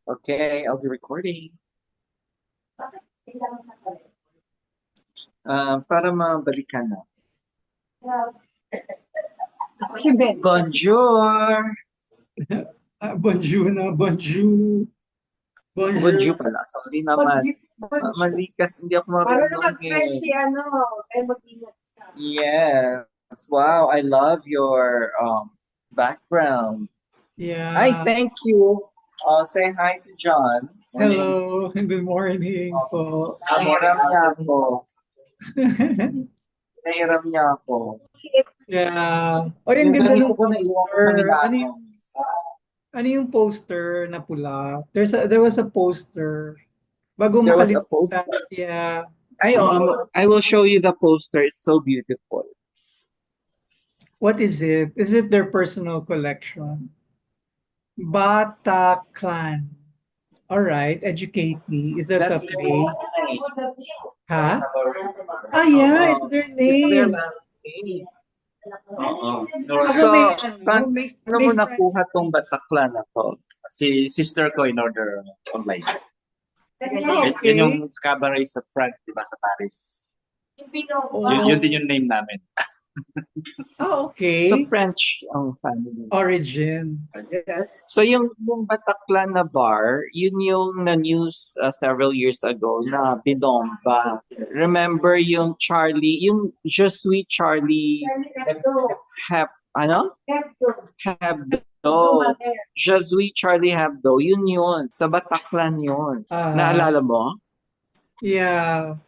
Okay, I'll be recording. Para mabalikan na. Bonjour! Bonjour na, bonjour. Bonjour Bonjour. pala. Sorry naman. Mali kasi hindi ako marunong Yes. Wow, I love your background. Hi, Yeah. thank you. Say hi to John. Morning. Hello. Good morning po. Nahiram niya ako. Nahiram niya ako. Yeah. Oh, yung Yung ganda ganito ng ko naiwan ko sa poster. Milano. Ano yung poster na pula? There was a poster. Bago There was a makalimutan. poster. Yeah. I will show you the poster. It's so beautiful. What is it? Is it their personal collection? Bataclan. All right. Educate me. Is that a That's place? their Huh? Ah, yeah. It's their It's their name. last name. Oo. Ako So, may saan ano may mo friend. nakuha tong Bataclan na to? Si sister ko in order online. Ah, Yun yung okay. cabaret sa France, di ba, sa Paris. Yun din Oh, yung name namin. So, okay. French ang family. Origin. Yes. So, yung Bataclan na bar, yun yung na-news several years ago na binomba. Remember yung Charlie, yung Je suis Charlie ano? Hebdo. Je suis Charlie Hebdo. Yun yun. Sa Bataclan yun. Uh, Naalala mo? yeah.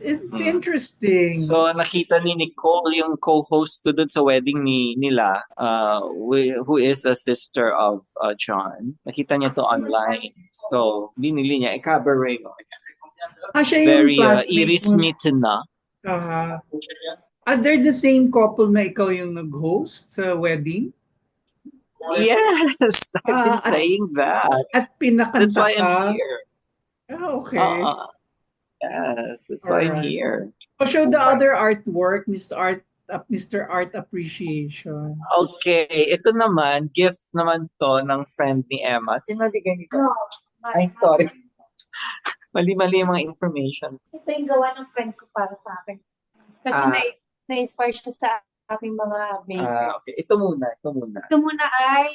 It's interesting. So, nakita ni Nicole, yung co-host ko dun sa wedding nila, who is a sister of John. Nakita niya to online. So, binili niya. Cabaret. No? Siya yung Very classmate iris mo. na. Uh, they're the same couple na ikaw yung nag-host sa wedding? Yes, I've been Ah, saying that. at That's pinakanta why I'm ka? here. Ah, okay. Uh, yes, that's All why I'm right. here. Oh, show the other artwork, Mr. Art Appreciation. Okay, ito naman, gift naman to ng friend ni Emma. Sino nabigay nito? Ay, sorry. Mali-mali yung mga information. Ito yung gawa ng friend ko para sa akin. Kasi Ah, na-inspire siya sa aking mga vases. okay. Ito muna, ito muna. Ito muna ay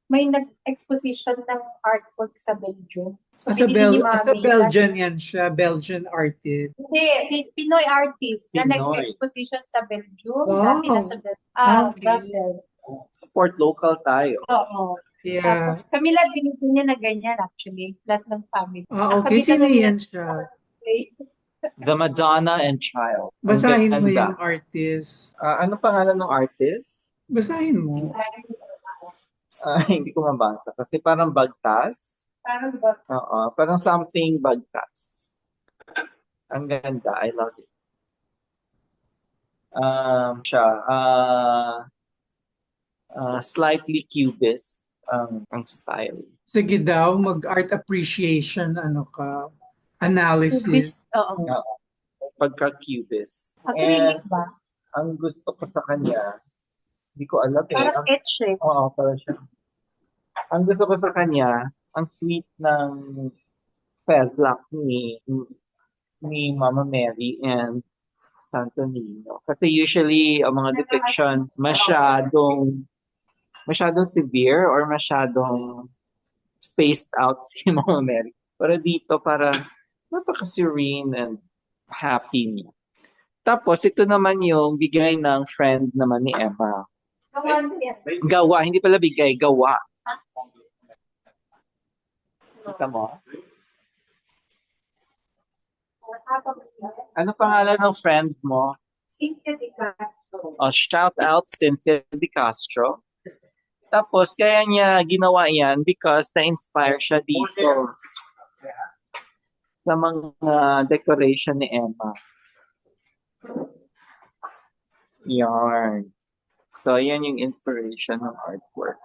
may nag-exposition ng artwork sa Belgium. So, binili ni Sa Mami. Belgian yan siya, Belgian artist. Hindi, Pinoy artist na Pinoy. nag-exposition sa Belgium. Dati Wow. nasa Okay. Brussels. Support local tayo. Oo. Yeah. Tapos kami lahat binili niya na ganyan actually. Lahat ng family. Okay. Nakabitan Sino na niya yan siya? The Madonna and Child. Ang Basahin mo ganda. yung artist. Anong pangalan ng artist? Basahin mo. Hindi ko mabasa. Kasi parang bagtas. Parang ba? Oo, parang something bagtas. Ang ganda. I love it. Siya. Slightly cubist ang style. Sige daw, mag-art appreciation, ano ka, analysis. Oo. Pagka-cubist. Acrylic And ba? ang gusto ko sa kanya, hindi ko alam eh. Parang etch eh. Oo, parang siya. Ang gusto ko sa kanya, ang sweet ng Fezlak ni Mama Mary and Santo Niño. Kasi usually, ang mga depiction, masyadong severe or masyadong spaced out si Mama Mary. Pero dito, para napaka-serene and happy niya. Tapos, ito naman yung bigay ng friend naman ni Emma. Gawa, hindi pala bigay, gawa. Kita mo? Ano pangalan ng friend mo? Cynthia de Castro. Shout out Cynthia de Castro. Tapos, kaya niya ginawa yan because na-inspire siya dito sa mga decoration ni Emma. Yarn. So, yan yung inspiration ng artwork.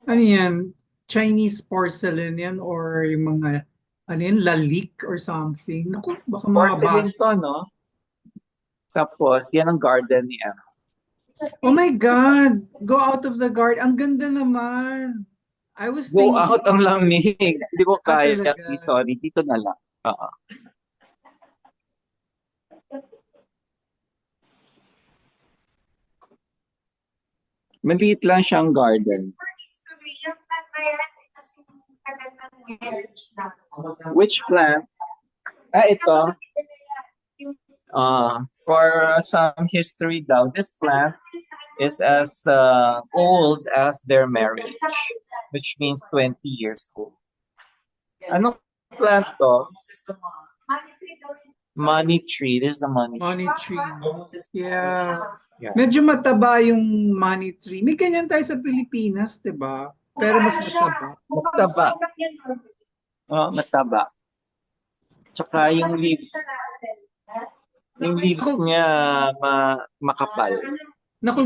Ano yan? Chinese porcelain yan or yung mga, ano yan, lalik or something? Naku, baka mga Porcelain basa. to, no? Tapos, yan ang garden ni Emma. Oh my God! Go out of the guard. Ang ganda naman. I was Go thinking, out ang lamig. Hindi ko kaya. talaga. Sorry, dito na lang. Oo. Maliit lang siyang garden. For history, yung plant na yan, kasi tagal ng marriage na. Which plant? Ito. Yung For some history daw, this plant is as old as their marriage, which means 20 years old. Anong plant to? money tree daw yun. Money tree. This is a money tree. Money tree. Yeah. Yeah. Medyo mataba yung money tree. May ganyan tayo sa Pilipinas, di ba? Pero mas mataba. Mataba. Mataba. Tsaka yung leaves niya makapal. Naku,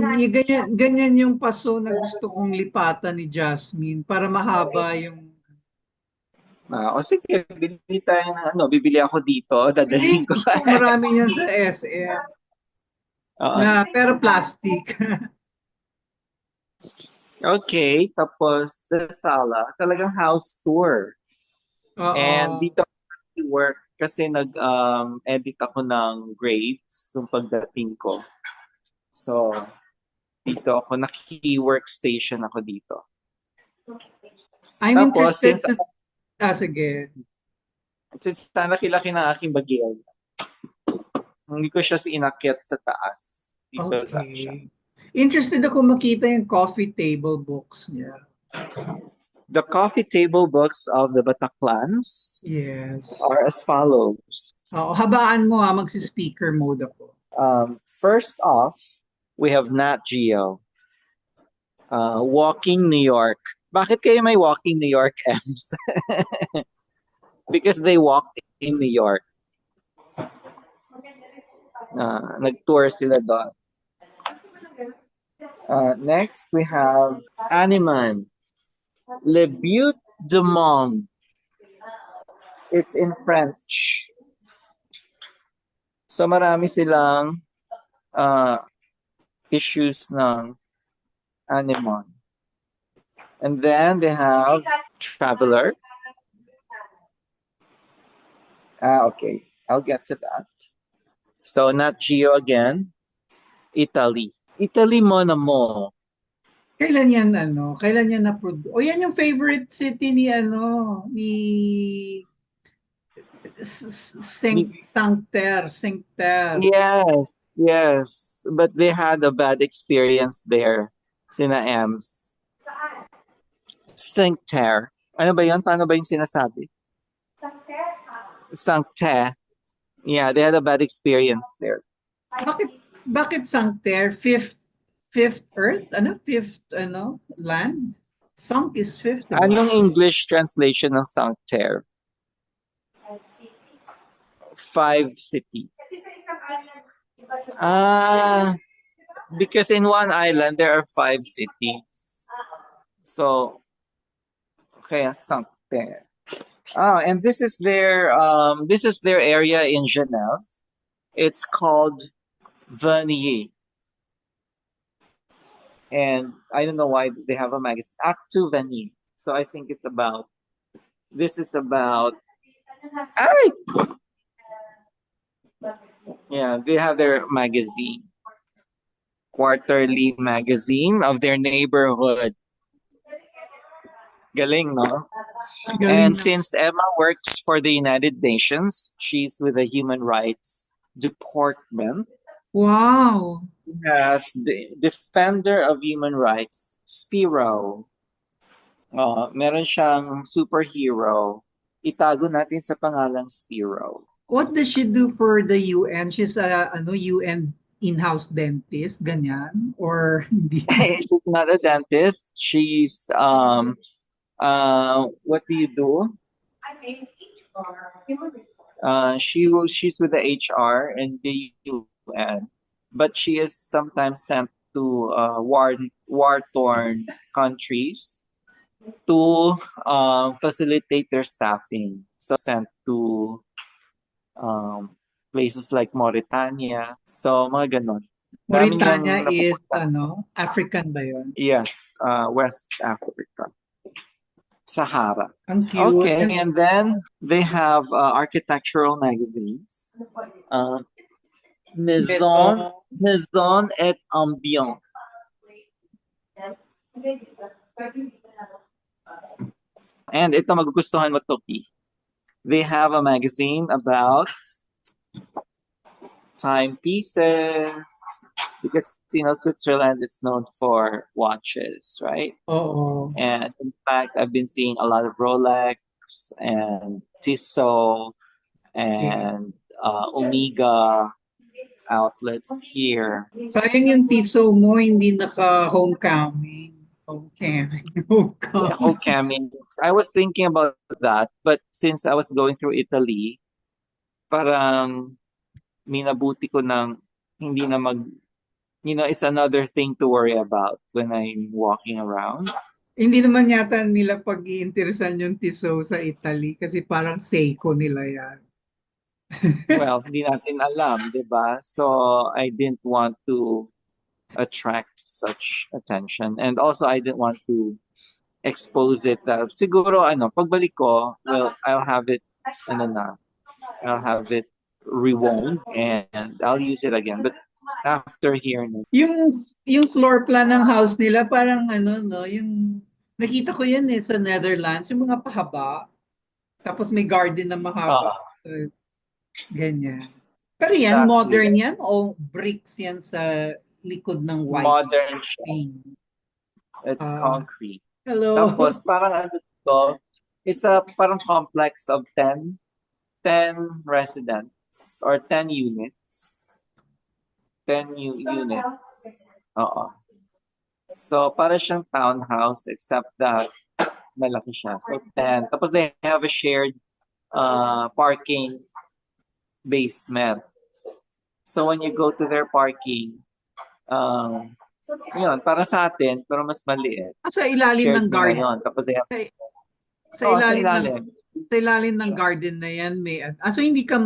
ganyan yung paso na gusto kong lipatan ni Jasmine para mahaba yung... O sige, bibili tayo ng bibili ako dito, dadalhin ko Gusto ko marami yan sa SM. Pero plastic. Okay, tapos the sala, talagang house tour. Oo. And dito ako work kasi nag-edit ako ng grades nung pagdating ko. So, dito ako, naki-workstation ako dito. I'm Tapos, interested since- to... sige. Since laki-laki ng aking bagil, hindi ko siya inakyat sa taas. Dito lang siya. Okay. Interested ako makita yung coffee table books niya. The coffee table books of the Bataclans Yes. are as follows. Habaan mo magsi-speaker mode ako. First off, we have Nat Geo. Walking New York. Bakit kayo may Walking New York, Ems? Because they walked in New York. Nag-tour sila doon. Next, we have Animan. Le But du Monde. It's in French. So marami silang issues ng Animan. And then they have Traveler. Okay. I'll get to that. So Nat Geo again. Italy. Italy mo na mo. Kailan yan na-produce? O yan yung favorite city ni Sancter. Yes. But they had a bad experience there. Sina Ems. Saan? Sancter. Ano ba yun? Paano ba yung sinasabi? Sancter? Sancter. Yeah, they had a bad experience there. Bakit Sancter? Fifth Earth? Fifth land? Sunk is fifth. Diba? Anong English translation ng Sancter? 5 cities. Kasi sa isang island, iba-iba. Because in one island there are 5 cities. So, okay, Sancter. And this is their area in Genève. It's called Vernier. And I don't know why they have a magazine. Act 2 Vernier. So I think this is about yeah, they have their magazine. Quarterly magazine of their neighborhood. Galing, no? And since Emma works for the United Nations, she's with the Human Rights Department. Wow. Yes, the Defender of Human Rights, Spiro. Meron siyang superhero. Itago natin sa pangalang Spiro. What does she do for the UN? She's a UN in-house dentist, ganyan? Or hindi? She's not a dentist. She's what do you do? I'm in HR, human resource. She's with the HR and the UN, but she is sometimes sent to war-torn countries to facilitate their staffing. So sent to places like Mauritania. So mga ganon. Dami niyang Mauritania is, napupunta. African ba yun? Yes, West Africa. Sahara. Ang cute. Okay, and then they have architectural magazines. Maison, Maison et Ambiance. And ito magugustuhan mo to, P. They have a magazine about timepieces because Switzerland is known for watches, right? Oo. And in fact, I've been seeing a lot of Rolex and Tissot and Omega outlets here. Sayang yung tiso mo, hindi naka-homecoming. Homecoming. Homecoming. Homecoming. I was thinking about that, but since I was going through Italy, parang minabuti ko ng hindi na it's another thing to worry about when I'm walking around. Hindi naman yata nila pag-iinteresan yung tiso sa Italy kasi parang Seiko nila yan. Well, hindi natin alam, di ba? So I didn't want to attract such attention. And also, I didn't want to expose it. Siguro, pagbalik ko, well, I'll have it rewound and I'll use it again. But after here, no. Yung floor plan ng house nila parang yung nakita ko yun sa Netherlands, yung mga pahaba. Tapos may garden na mahaba. Ganyan. Pero yan, Exactly. modern yan o bricks yan sa likod ng white? Modern paint? It's concrete. Hello. Tapos parang it's a parang complex of 10 residents or 10 units. 10 units. Oo. So para siyang townhouse except that malaki siya. So 10. Tapos they have a shared parking basement. So when you go to their parking, yun, para sa atin, pero mas maliit. Sa ilalim ng garden. Yun. Tapos they have, sa ilalim ng garden na yan, so hindi ka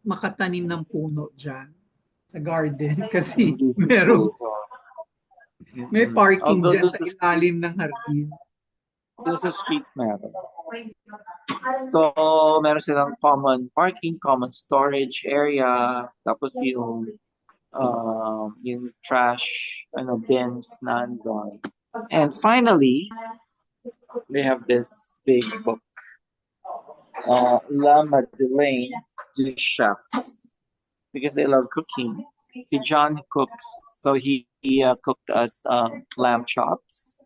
makatanim ng puno dyan sa garden kasi may parking dyan sa ilalim ng hardin. Doon sa street meron. So, meron silang common parking, common storage area, tapos yung trash bins nandun. And finally, they have this big book, La Madeleine du Chef, because they love cooking. Si John cooks, so he cooked us lamb chops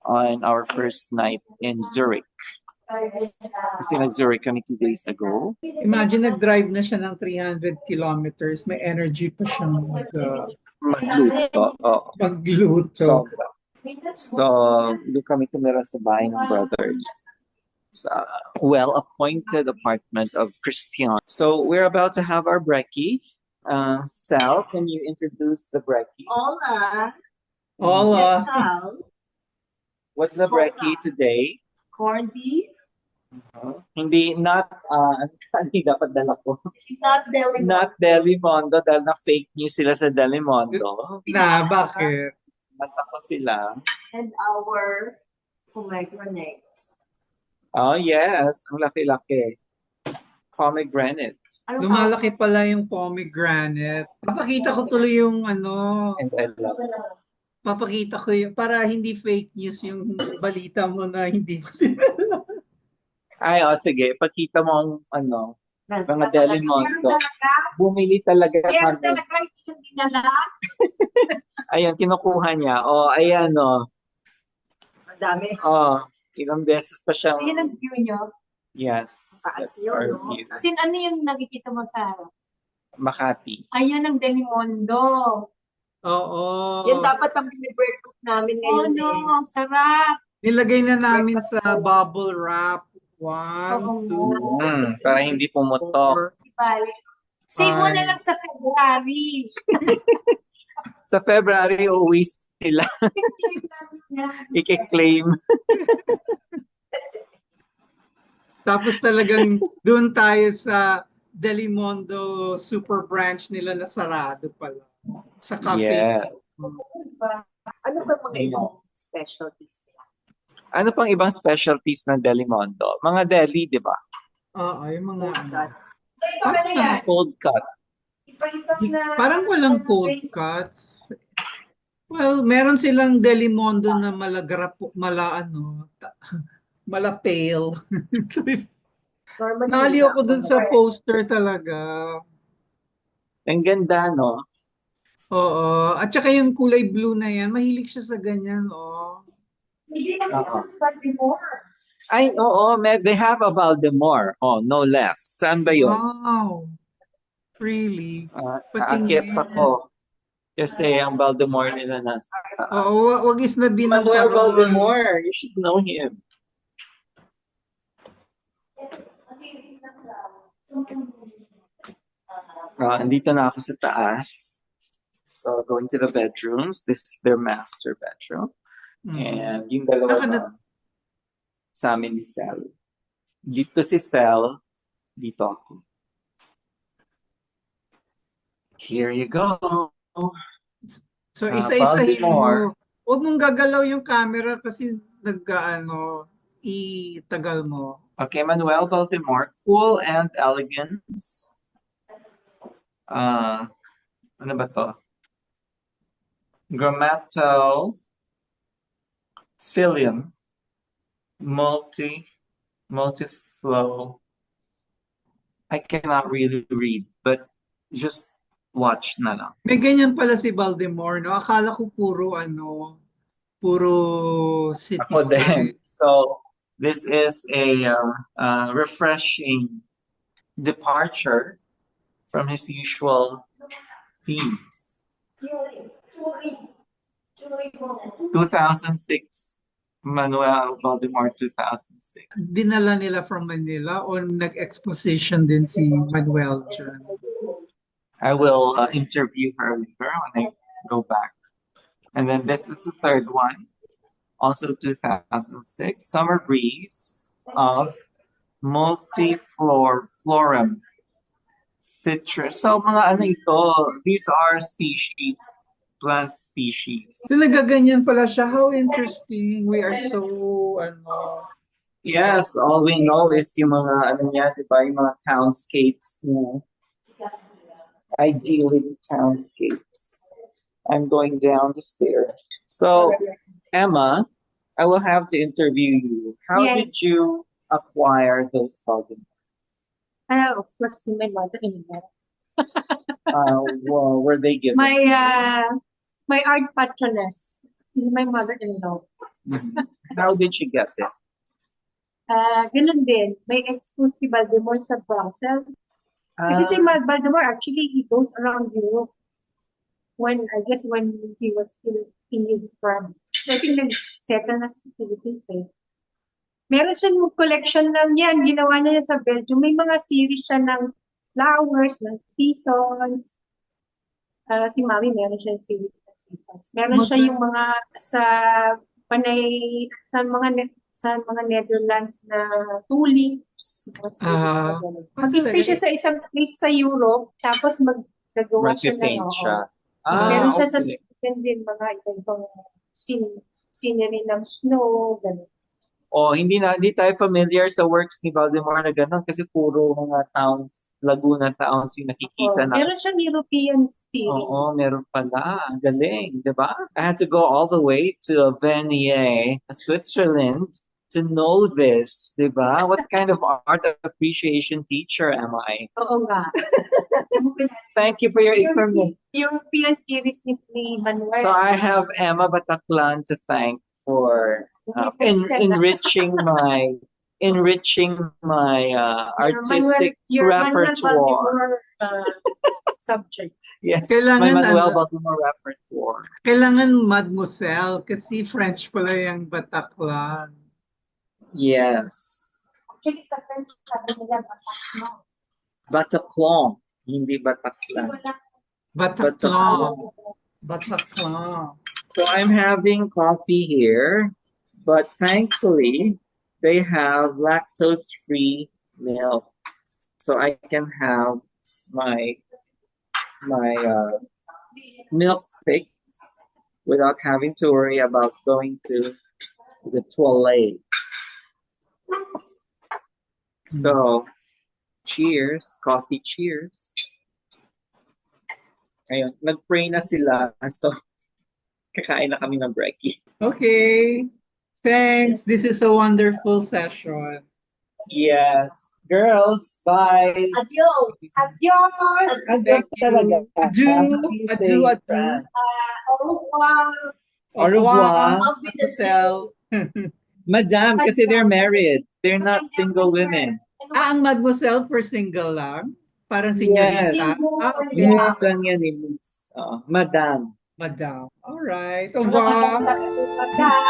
on our first night in Zurich. Kasi nag-Zurich kami 2 days ago. Imagine nag-drive na siya ng 300 kilometers. May energy pa siyang magluto. Magluto. So, doon kami tumira sa bahay ng brothers. Sa well-appointed apartment of Christian. So, we're about to have our brekkie. Sal, can you introduce the brekkie? Hola. Hola. What's the brekkie today? Corned beef. Hindi dapat dala ko. Not Delimondo. Not Delimondo dahil na fake news sila sa Delimondo. Bakit? Matapos sila. And our pomegranate. Oh yes, ang laki-laki. Pomegranate. Lumalaki pala yung pomegranate. Papakita ko tuloy yung And I love it. Papakita ko yung para hindi fake news yung balita mo na hindi mo Ay, sige. Pakita mo ang mga Delimondo. Bumili talaga Meron kami. talaga yung dinala. Ayan, kinukuha niya. Ayan, Madami. Ilang beses pa siyang... Yun ang view nyo. Yes. Taas That's yun, our no? view. Kasi ano yung nakikita mo sa harap? Makati. Ayan ang Delimondo. Oo. Yan dapat ang breakfast namin Oh ngayon. no, ang sarap. Nilagay na namin sa bubble wrap. 1, 2, Para hindi pumutok. 4. Balik. Save mo na lang sa February. Sa February, uuwi sila. I-claim. Tapos talagang doon tayo sa Delimondo super branch nila na sarado pala. Sa cafe. Yeah. Ano ba mga Ayun. ibang specialties nila? Ano pang ibang specialties ng Delimondo? Mga deli, di ba? Oo, yung mga Cold cut. parang walang cold cuts. Well, meron silang Delimondo na mala pale. So, Normally, nali ako dun sa poster talaga. Ang ganda, no? Oo. At saka yung kulay blue na yan, mahilig siya sa ganyan, oh. Hindi naman Oo. ako sa before. Ay, oo, they have a Baltimore. Oh, no less. Saan ba yun? Wow. Really? Aakyat ako. Kasi ang Baltimore nila nasa. Oo, wag isnabi ng Manuel parol. Baltimore, you should know him. Andito na ako sa taas. So, going to the bedrooms. This is their master bedroom. And yung dalawa doon, sa amin ni Sel. Dito si Sel, dito ako. Here you go. So, isa-isahin Baltimore. mo. Huwag mong gagalaw yung camera kasi itagal mo. Okay, Manuel Baltimore, cool and elegance. Ano ba to? Grammato Philium multi-flow. I cannot really read, but just watch na lang. May ganyan pala si Baltimore, no? Akala ko puro city Ako din. side. So, this is a refreshing departure from his usual themes. 2006. Manuel Baltimore 2006. Dinala nila from Manila o nag-exposition din si Manuel dyan? I will interview her later when I go back. And then this is the third one. Also 2006. Summer Breeze of Multiflorum Citrus. So mga ano ito, these are species, plant species. Talaga ganyan pala siya. How interesting. We are so, Yes, all we know is yung mga ano niya, diba, yung mga townscapes niya. Idyllic townscapes. I'm going down the stairs. So, Emma, I will have to interview you. How Yes. did you acquire those problems? Of course, my mother-in-law. Well, were they given? My art patroness is my mother-in-law. Mhm. How did she get it? Ganun din. May expo si Baltimore sa Brussels. Kasi si Baltimore, actually, he goes around Europe when he was still in his prime. So, I think nag-settle na sa Philippines eh. Meron siyang collection ng yan. Ginawa niya sa Belgium. May mga series siya ng flowers, ng seasons. Si Mami, meron siya yung series ng seasons. Meron siya yung mga sa mga Netherlands na tulips. Mag-stay siya sa isang place sa Europe, tapos maggagawa siya ng Mag-paint siya. meron siya sa Okay. Sweden din, mga ibang scenery ng snow, gano'n. Hindi tayo familiar sa works ni Baltimore na gano'n kasi puro mga towns, Laguna towns yung nakikita na. Meron siyang European series. Oo, meron pala. Ang galing, di ba? I had to go all the way to Venier, Switzerland, to know this, di ba? What kind of art appreciation teacher am I? Oo nga. Thank you for your information. European series ni Manuel. So I have Emma Bataclan to thank for enriching my artistic repertoire. Subject. Yes, Kailangan my Manuel Baltimore repertoire. Kailangan Mademoiselle kasi French pala yung Bataclan. Yes. Actually, sa French, sabi nila Bataclan, hindi Bataclan. Bataclan. So I'm having coffee here, but thankfully they have lactose-free milk. So I can have my milk fix without having to worry about going to the toilet. So, cheers. Coffee cheers. Ayun, nag-pray na sila. So, kakain na kami ng brekkie. Okay. Thanks. This is a wonderful session. Yes. Girls, bye. Adios! Adios! Adios talaga. Adieu. Happy Adieu. safe Adieu. France. Au revoir! Au revoir. Auf Wiedersehen. Yourself. Madam, kasi they're married. They're not single women. Ang Mademoiselle for single lang? Parang Yes. senyorita? Okay. Miss lang yan eh, miss. Madam. Madam. Alright. Au revoir. Madam.